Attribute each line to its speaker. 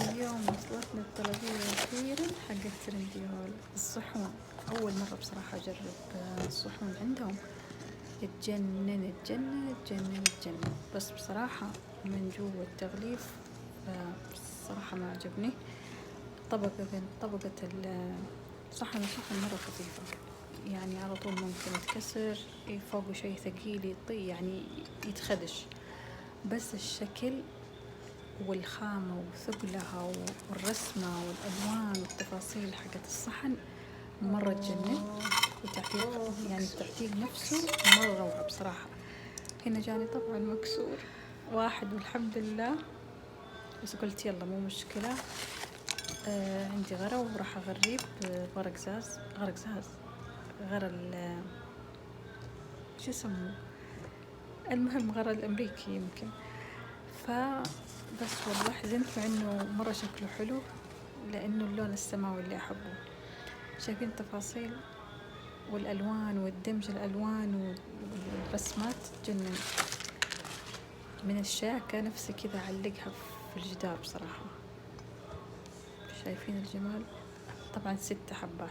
Speaker 1: اليوم وصلتنا الطلبية أخيرا حقت ترنديهول الصحون. أول مرة بصراحة أجرب الصحون عندهم. تجنن. بس بصراحة من جوا التغليف بصراحة ما عجبني. طبقة صحن مرة خفيفة، يعني على طول ممكن يتكسر، فوقه شيء ثقيل يعني يتخدش. بس الشكل والخامة وثقلها والرسمة والألوان والتفاصيل حقت الصحن مرة تجنن. والتعتيق يعني التعتيق نفسه مرة روعة بصراحة. هنا جاني طبعا مكسور واحد والحمد لله، بس قلت يلا مو مشكلة. عندي غرا وراح أغريه بغرق زاز غرا شو اسمه، المهم غرا الأمريكي يمكن. بس والله حزنت مع انه مرة شكله حلو، لانه اللون السماوي اللي احبه. شايفين التفاصيل والالوان والدمج الالوان والرسمات تجنن. من الشياكة نفسي كذا اعلقها في الجدار بصراحة. شايفين الجمال؟ طبعا 6 حبات.